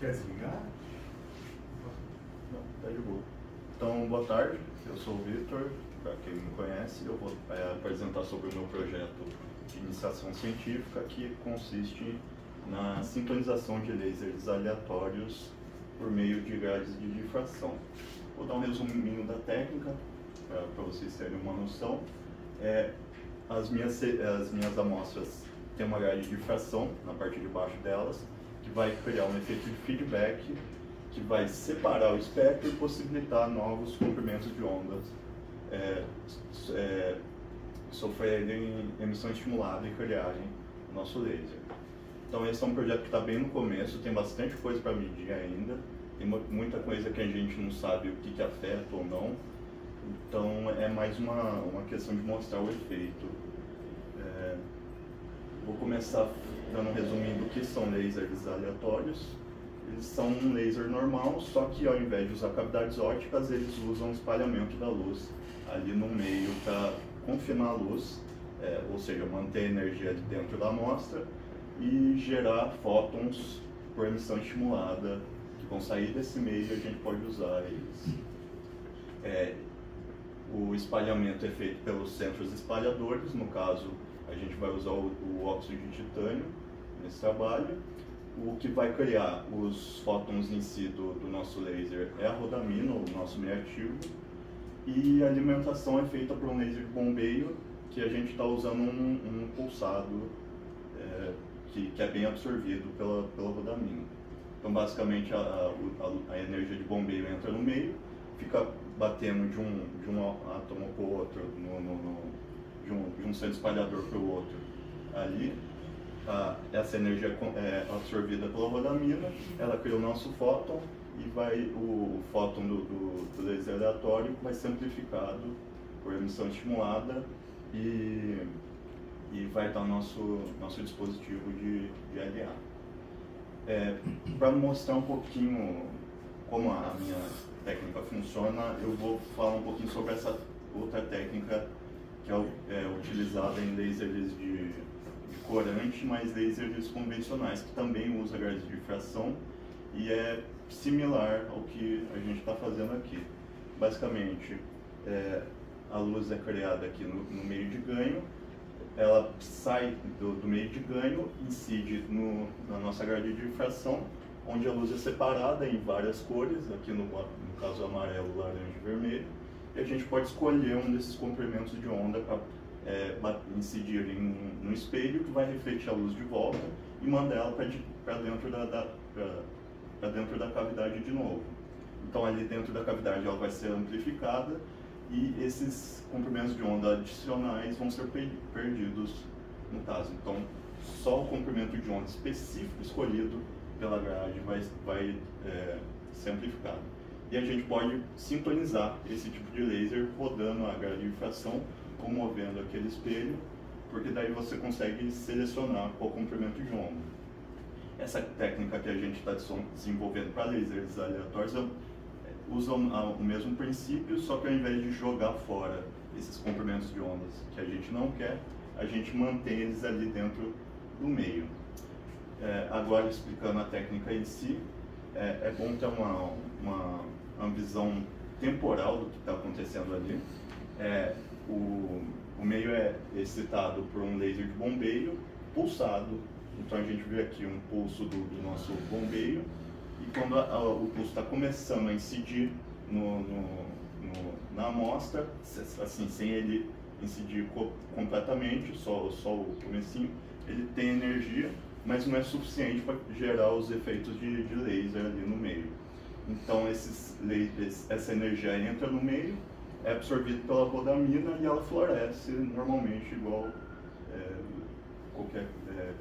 Quer desligar? Não, tá de boa. Então, boa tarde, eu sou o Vitor, para quem me conhece, eu vou apresentar sobre o meu projeto de iniciação científica, que consiste na sintonização de lasers aleatórios por meio de grades de difração. Vou dar um resuminho da técnica, para vocês terem uma noção. As minhas amostras têm uma grade de difração na parte de baixo delas, que vai criar um efeito de feedback, que vai separar o espectro e possibilitar novos comprimentos de ondas sofrerem emissão estimulada e criarem o nosso laser. Então esse é um projeto que está bem no começo, tem bastante coisa para medir ainda, tem muita coisa que a gente não sabe o que afeta ou não, então é mais uma questão de mostrar o efeito. Vou começar dando um resuminho do que são lasers aleatórios. Eles são um laser normal, só que ao invés de usar cavidades ópticas, eles usam o espalhamento da luz ali no meio para confinar a luz, ou seja, manter a energia ali dentro da amostra e gerar fótons por emissão estimulada que vão sair desse meio e a gente pode usar eles. O espalhamento é feito pelos centros espalhadores, no caso a gente vai usar o óxido de titânio nesse trabalho. O que vai criar os fótons em si do nosso laser é a rodamina, o nosso meio ativo, e a alimentação é feita por um laser de bombeio, que a gente está usando um pulsado que é bem absorvido pela rodamina. Então basicamente a energia de bombeio entra no meio, fica batendo de um átomo para o outro, de um centro espalhador para o outro ali. Essa energia é absorvida pela rodamina, ela cria o nosso fóton e o fóton do laser aleatório vai ser amplificado por emissão estimulada e vai dar o nosso dispositivo de LA. Para mostrar um pouquinho como a minha técnica funciona, eu vou falar um pouquinho sobre essa outra técnica que é utilizada em lasers de corante, mas lasers convencionais, que também usa grades de difração e é similar ao que a gente está fazendo aqui. Basicamente, a luz é criada aqui no meio de ganho, ela sai do meio de ganho, incide na nossa grade de difração, onde a luz é separada em várias cores, aqui no caso amarelo, laranja e vermelho, e a gente pode escolher um desses comprimentos de onda para incidir no espelho, que vai refletir a luz de volta e mandar ela para dentro da cavidade de novo. Então ali dentro da cavidade ela vai ser amplificada e esses comprimentos de onda adicionais vão ser perdidos no caso. Então só o comprimento de onda específico escolhido pela grade vai ser amplificado. E a gente pode sintonizar esse tipo de laser rodando a grade de difração, movendo aquele espelho, porque daí você consegue selecionar qual comprimento de onda. Essa técnica que a gente está desenvolvendo para lasers aleatórios usa o mesmo princípio, só que ao invés de jogar fora esses comprimentos de ondas que a gente não quer, a gente mantém eles ali dentro do meio. Agora explicando a técnica em si, é bom ter uma visão temporal do que está acontecendo ali. O meio é excitado por um laser de bombeio pulsado, então a gente vê aqui um pulso do nosso bombeio, e quando o pulso está começando a incidir na amostra, assim, sem ele incidir completamente, só o comecinho, ele tem energia, mas não é suficiente para gerar os efeitos de laser ali no meio. Então essa energia entra no meio, é absorvida pela rodamina e ela floresce normalmente igual qualquer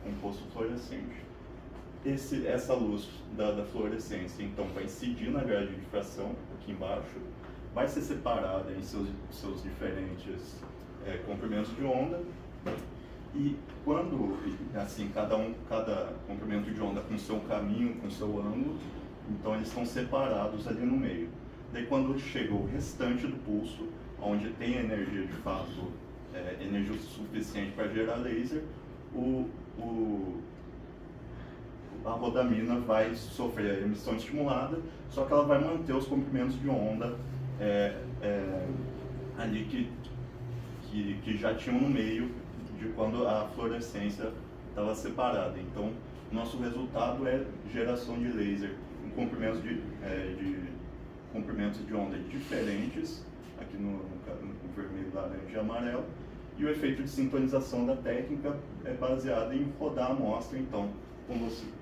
composto fluorescente. Essa luz da fluorescência então vai incidir na grade de difração aqui embaixo, vai ser separada em seus diferentes comprimentos de onda, e quando assim cada comprimento de onda com seu caminho, com seu ângulo, então eles estão separados ali no meio. Daí quando chega o restante do pulso, onde tem energia de fato, energia suficiente para gerar laser, o a rodamina vai sofrer a emissão estimulada, só que ela vai manter os comprimentos de onda ali que já tinham no meio de quando a fluorescência estava separada. Então, nosso resultado é geração de laser em comprimentos de onda diferentes, aqui no vermelho, laranja e amarelo, e o efeito de sintonização da técnica é baseado em rodar a amostra. Então,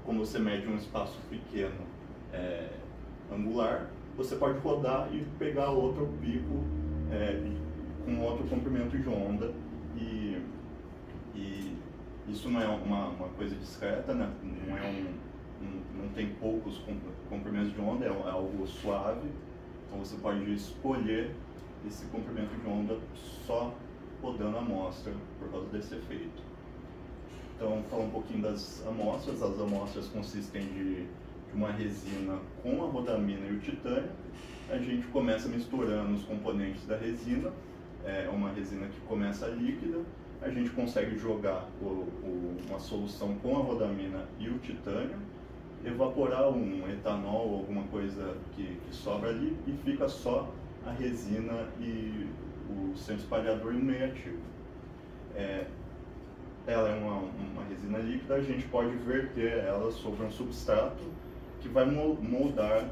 como você mede um espaço pequeno angular, você pode rodar e pegar outro pico com outro comprimento de onda, e isso não é uma coisa discreta, né? Não tem poucos comprimentos de onda, é algo suave, então você pode escolher esse comprimento de onda só rodando a amostra por causa desse efeito. Então, falar um pouquinho das amostras. As amostras consistem de uma resina com a rodamina e o titânio. A gente começa misturando os componentes da resina, é uma resina que começa líquida. A gente consegue jogar uma solução com a rodamina e o titânio, evaporar um etanol ou alguma coisa que sobra ali, e fica só a resina e o centro espalhador no meio ativo. Ela é uma resina líquida, a gente pode verter ela sobre um substrato que vai moldar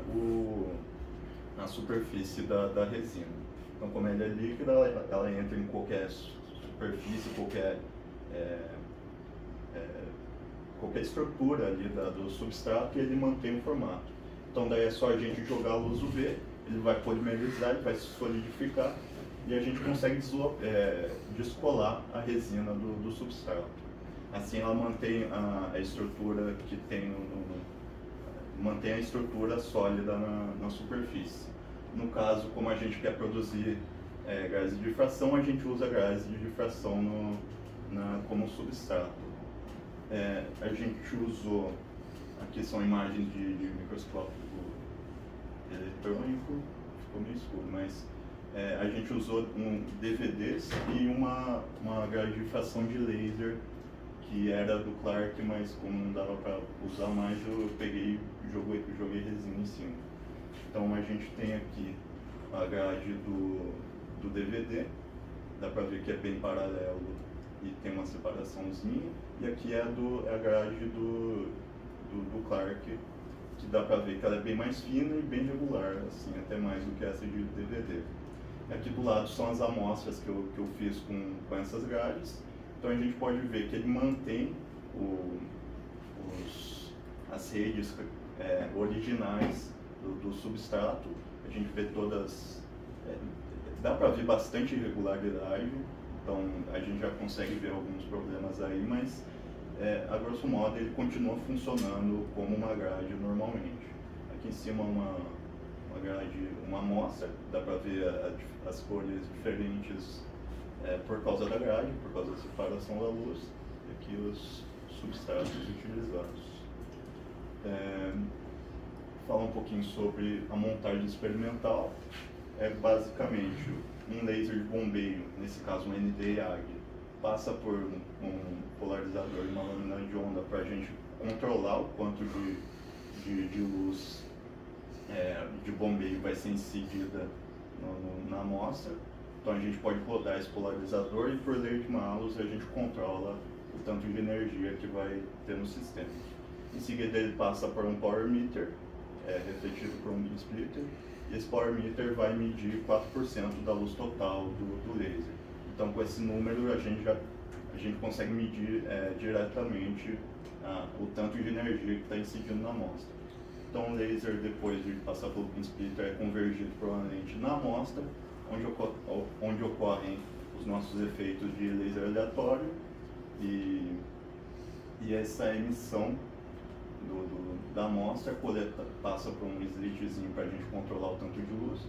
a superfície da resina. Então, como ela é líquida, ela entra em qualquer superfície, qualquer estrutura ali do substrato, e ele mantém o formato. Então, daí é só a gente jogar a luz UV, ele vai polimerizar, ele vai se solidificar, e a gente consegue descolar a resina do substrato. Assim, ela mantém a estrutura que tem mantém a estrutura sólida na superfície. No caso, como a gente quer produzir gás de difração, a gente usa gás de difração como substrato. A gente usou, aqui são imagens de microscópio eletrônico, ficou meio escuro, mas a gente usou DVDs e uma grade de difração de laser que era do Clark, mas como não dava para usar mais, eu peguei e joguei resina em cima. Então a gente tem aqui a grade do DVD, dá para ver que é bem paralelo e tem uma separaçãozinha, e aqui é a grade do Clark, que dá para ver que ela é bem mais fina e bem regular, assim, até mais do que essa de DVD. Aqui do lado são as amostras que eu fiz com essas grades. Então a gente pode ver que ele mantém as redes originais do substrato. A gente vê todas, dá para ver bastante irregularidade, então a gente já consegue ver alguns problemas aí, mas a grosso modo ele continua funcionando como uma grade normalmente. Aqui em cima uma grade, uma amostra, dá para ver as cores diferentes por causa da grade, por causa da separação da luz, e aqui os substratos utilizados. Falar um pouquinho sobre a montagem experimental. Basicamente um laser de bombeio, nesse caso um ND-AG, passa por um polarizador e uma lâmina de onda para a gente controlar o quanto de luz de bombeio vai ser incidida na amostra. Então a gente pode rodar esse polarizador e, por lei de Malus, a gente controla o tanto de energia que vai ter no sistema. Em seguida ele passa por um power meter, refletido por um beam splitter, e esse power meter vai medir 4% da luz total do laser. Então, com esse número a gente consegue medir diretamente o tanto de energia que está incidindo na amostra. Então o laser, depois de passar pelo beam splitter, é convergido provavelmente na amostra, onde ocorrem os nossos efeitos de laser aleatório, e essa emissão da amostra passa por um slitzinho para a gente controlar o tanto de luz,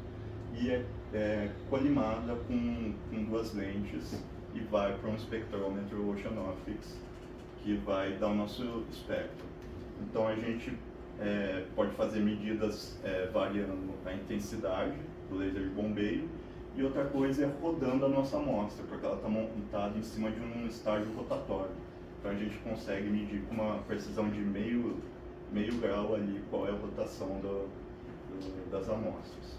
e é colimada com duas lentes e vai para um espectrômetro Oceanoptics, que vai dar o nosso espectro. Então a gente pode fazer medidas variando a intensidade do laser de bombeio, e outra coisa é rodando a nossa amostra, porque ela está montada em cima de um estágio rotatório. Então a gente consegue medir com uma precisão de meio meio grau ali qual é a rotação das amostras.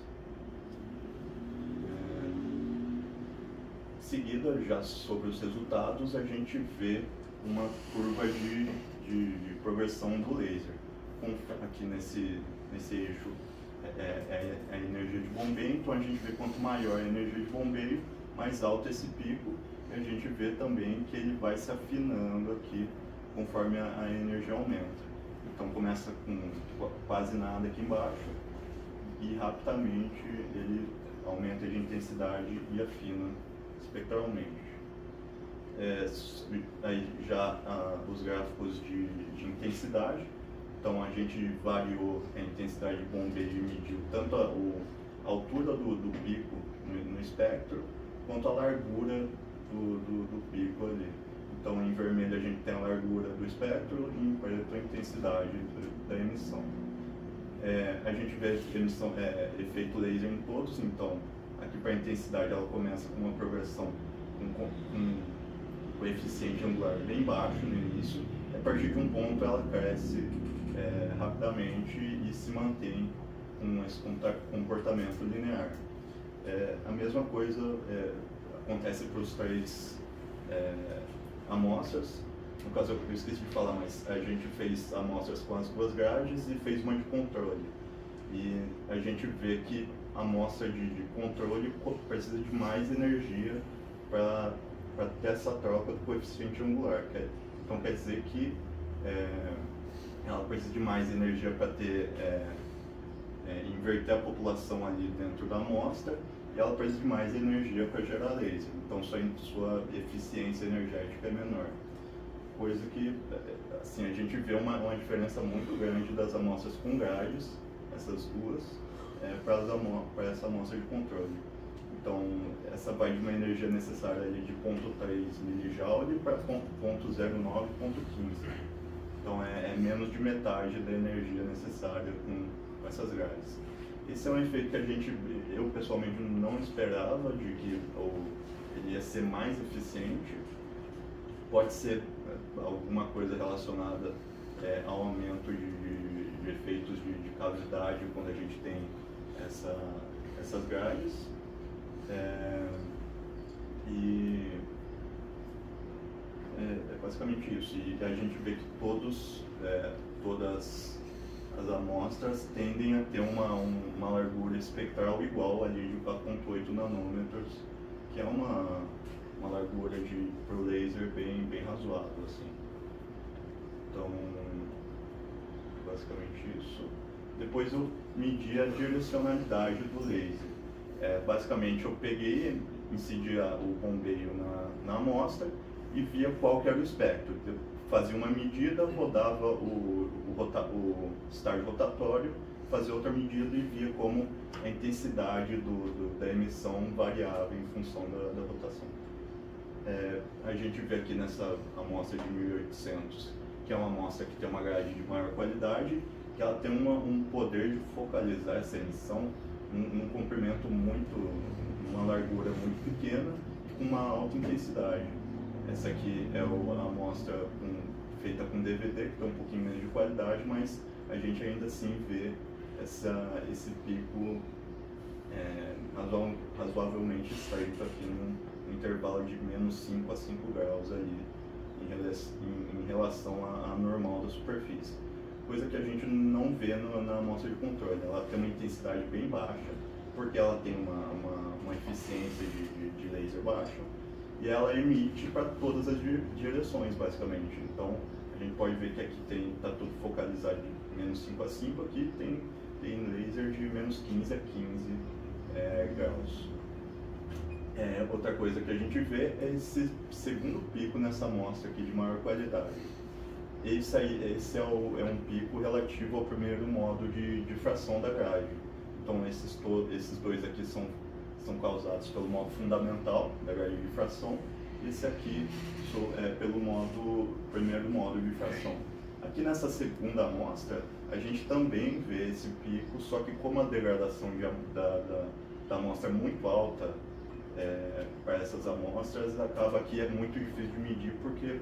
Em seguida, já sobre os resultados, a gente vê uma curva de progressão do laser. Aqui nesse eixo é a energia de bombeio, então a gente vê quanto maior a energia de bombeio, mais alto esse pico, e a gente vê também que ele vai se afinando aqui conforme a energia aumenta. Então começa com quase nada aqui embaixo e rapidamente ele aumenta de intensidade e afina espectralmente. Aí já os gráficos de intensidade, então a gente variou a intensidade de bombeio e mediu tanto a altura do pico no espectro, quanto a largura do pico ali. Então em vermelho a gente tem a largura do espectro e em preto a intensidade da emissão. A gente vê emissão, efeito laser em todos, então aqui para a intensidade ela começa com uma progressão com coeficiente angular bem baixo no início, a partir de um ponto ela cresce rapidamente e se mantém com esse comportamento linear. A mesma coisa acontece para os três amostras. No caso eu esqueci de falar, mas a gente fez amostras com as duas grades e fez uma de controle. E a gente vê que a amostra de controle precisa de mais energia para ter essa troca do coeficiente angular. Então quer dizer que ela precisa de mais energia para inverter a população ali dentro da amostra, e ela precisa de mais energia para gerar laser. Então sua eficiência energética é menor. Coisa que assim, a gente vê uma diferença muito grande das amostras com grades, essas duas, para essa amostra de controle. Então, essa vai de uma energia necessária ali de 0,3 milijoule para 0,09, 0,15. Então, é menos de metade da energia necessária com essas grades. Esse é um efeito que eu pessoalmente não esperava, de que ele ia ser mais eficiente. Pode ser alguma coisa relacionada ao aumento de efeitos de cavidade quando a gente tem essas grades. É basicamente isso. E a gente vê que todas as amostras tendem a ter uma largura espectral igual ali de 4,8 nanômetros, que é uma largura para o laser bem razoável, assim. Então, basicamente isso. Depois eu medi a direcionalidade do laser. Basicamente eu peguei, incidia o bombeio na amostra e via qual que era o espectro. Eu fazia uma medida, rodava o estágio rotatório, fazia outra medida e via como a intensidade da emissão variava em função da rotação. A gente vê aqui nessa amostra de 1800, que é uma amostra que tem uma grade de maior qualidade, que ela tem um poder de focalizar essa emissão num comprimento uma largura muito pequena e com uma alta intensidade. Essa aqui é a amostra feita com DVD, que tem um pouquinho menos de qualidade, mas a gente ainda assim vê esse pico razoavelmente estreito aqui num intervalo de menos 5 a 5 graus ali em relação à normal da superfície. Coisa que a gente não vê na amostra de controle. Ela tem uma intensidade bem baixa, porque ela tem uma eficiência de laser baixa, e ela emite para todas as direções, basicamente. Então, a gente pode ver que aqui está tudo focalizado de menos 5 a 5, aqui tem laser de menos 15 a 15 graus. Outra coisa que a gente vê é esse segundo pico nessa amostra aqui de maior qualidade. Esse é um pico relativo ao primeiro modo de difração da grade. Então esses dois aqui são causados pelo modo fundamental da grade de difração, e esse aqui pelo primeiro modo de difração. Aqui nessa segunda amostra, a gente também vê esse pico, só que como a degradação da amostra é muito alta para essas amostras, acaba que é muito difícil de medir, porque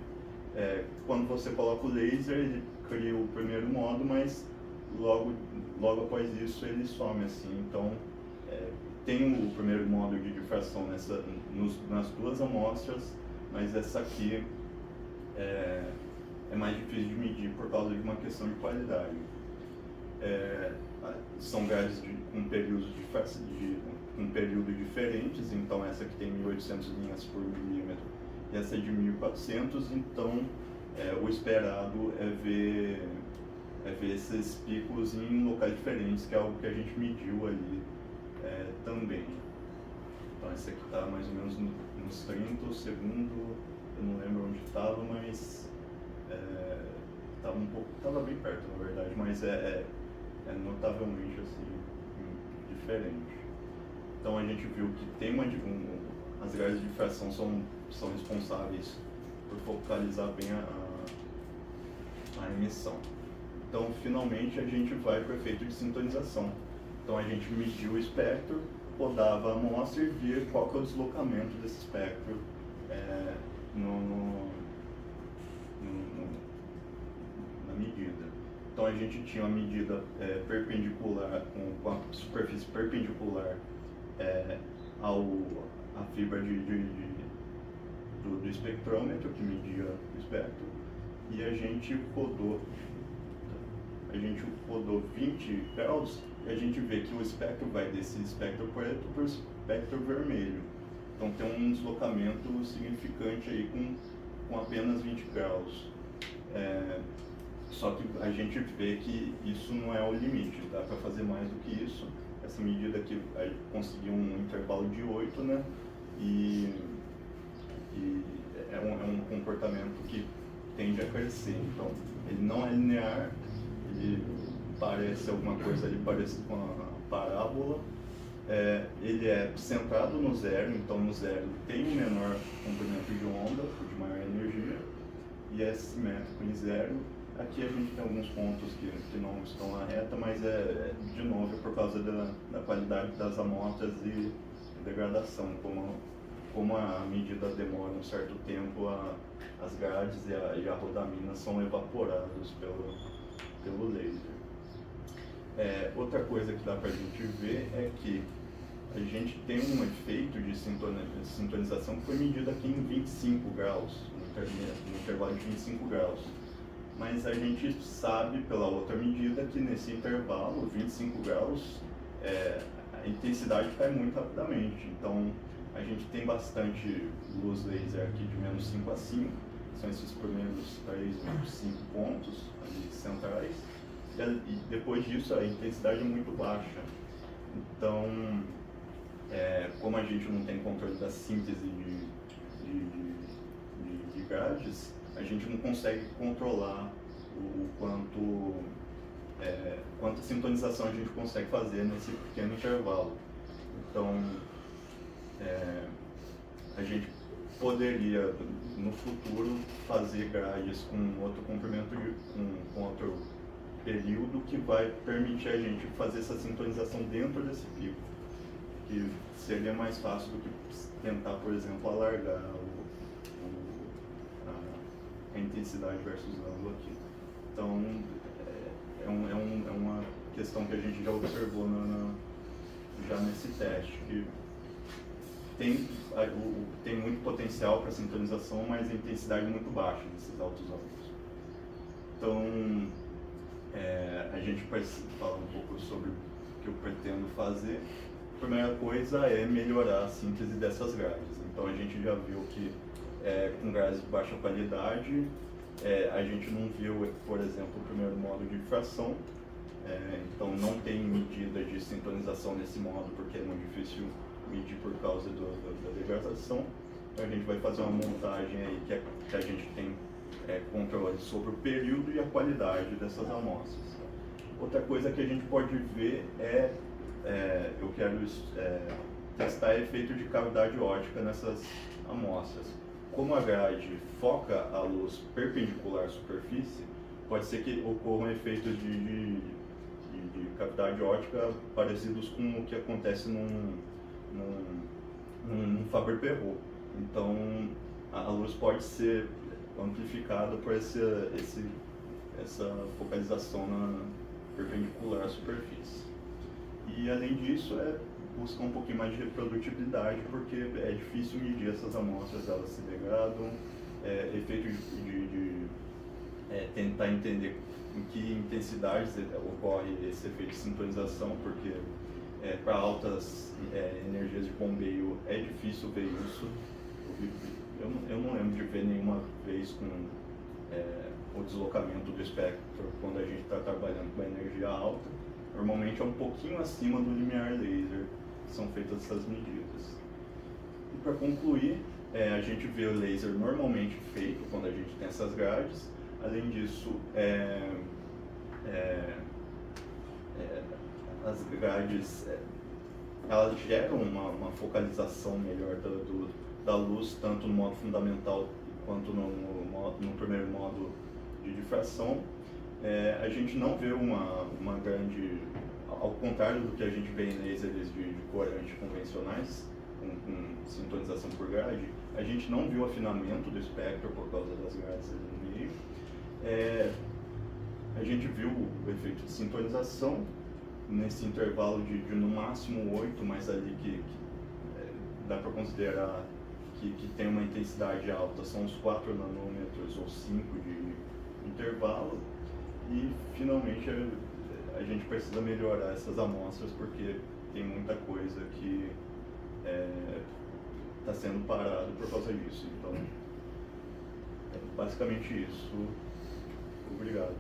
quando você coloca o laser, ele cria o primeiro modo, mas logo após isso ele some assim. Então tem o primeiro modo de difração nas duas amostras, mas essa aqui é mais difícil de medir por causa de uma questão de qualidade. São grades com períodos diferentes, então essa aqui tem 1.800 linhas por milímetro e essa é de 1.400, então o esperado é ver esses picos em locais diferentes, que é algo que a gente mediu ali também. Então essa aqui está mais ou menos nos 30, o segundo, eu não lembro onde estava, mas estava bem perto na verdade, mas é notavelmente assim, diferente. Então a gente viu que tem as grades de difração são responsáveis por focalizar bem a emissão. Então finalmente a gente vai para o efeito de sintonização. Então a gente mediu o espectro, rodava a amostra e via qual que é o deslocamento desse espectro na medida. Então a gente tinha uma medida perpendicular, com a superfície perpendicular à fibra do espectrômetro que media o espectro, e a gente rodou 20 graus e a gente vê que o espectro vai desse espectro preto para o espectro vermelho. Então tem um deslocamento significante aí com apenas 20 graus. Só que a gente vê que isso não é o limite, dá para fazer mais do que isso. Essa medida aqui conseguiu um intervalo de 8, né? E é um comportamento que tende a crescer. Então, ele não é linear, ele parece alguma coisa ali parecido com a parábola. Ele é centrado no zero, então no zero tem um menor comprimento de onda, de maior energia, e é simétrico em zero. Aqui a gente tem alguns pontos que não estão na reta, mas de novo por causa da qualidade das amostras e degradação, como a medida demora um certo tempo, as grades e a rodamina são evaporados pelo laser. Outra coisa que dá para a gente ver é que a gente tem um efeito de sintonização que foi medido aqui em 25 graus, no intervalo de 25 graus. Mas a gente sabe pela outra medida que nesse intervalo, 25 graus, a intensidade cai muito rapidamente. Então a gente tem bastante luz laser aqui de menos 5 a 5, são esses primeiros 3 ou 5 pontos ali centrais, e depois disso a intensidade é muito baixa. Então, como a gente não tem controle da síntese de grades, a gente não consegue controlar quanta sintonização a gente consegue fazer nesse pequeno intervalo. Então, a gente poderia, no futuro, fazer grades com outro comprimento, com outro período, que vai permitir a gente fazer essa sintonização dentro desse pico, que seria mais fácil do que tentar, por exemplo, alargar a intensidade versus ângulo aqui. Então, é uma questão que a gente já observou já nesse teste, que tem muito potencial para sintonização, mas a intensidade é muito baixa nesses altos ângulos. Então, a gente vai falar um pouco sobre o que eu pretendo fazer. A primeira coisa é melhorar a síntese dessas grades. Então, a gente já viu que com grades de baixa qualidade, a gente não viu, por exemplo, o primeiro modo de difração. Então não tem medida de sintonização nesse modo, porque é muito difícil medir por causa da degradação. Então a gente vai fazer uma montagem aí que a gente tem controle sobre o período e a qualidade dessas amostras. Outra coisa que a gente pode ver eu quero testar efeito de cavidade óptica nessas amostras. Como a grade foca a luz perpendicular à superfície, pode ser que ocorram efeitos de cavidade óptica parecidos com o que acontece num Faber-Perot. Então, a luz pode ser amplificada por esse essa focalização perpendicular à superfície. E além disso, buscar um pouquinho mais de reprodutibilidade, porque é difícil medir essas amostras, elas se degradam, efeito de tentar entender em que intensidades ocorre esse efeito de sintonização, porque para altas energias de bombeio é difícil ver isso. Eu não lembro de ver nenhuma vez com o deslocamento do espectro quando a gente está trabalhando com energia alta. Normalmente é um pouquinho acima do limiar laser que são feitas essas medidas. E para concluir, a gente vê o laser normalmente feito quando a gente tem essas grades. Além disso, as grades elas geram uma focalização melhor da luz, tanto no modo fundamental quanto no primeiro modo de difração. A gente não vê uma grande, ao contrário do que a gente vê em lasers de corante convencionais, com sintonização por grade, a gente não viu afinamento do espectro por causa das grades ali no meio. A gente viu o efeito de sintonização nesse intervalo de no máximo 8, mas ali que dá para considerar que tem uma intensidade alta, são uns 4 nanômetros ou 5 de intervalo. E finalmente a gente precisa melhorar essas amostras, porque tem muita coisa que está sendo parado por causa disso. Então, basicamente isso. Obrigado.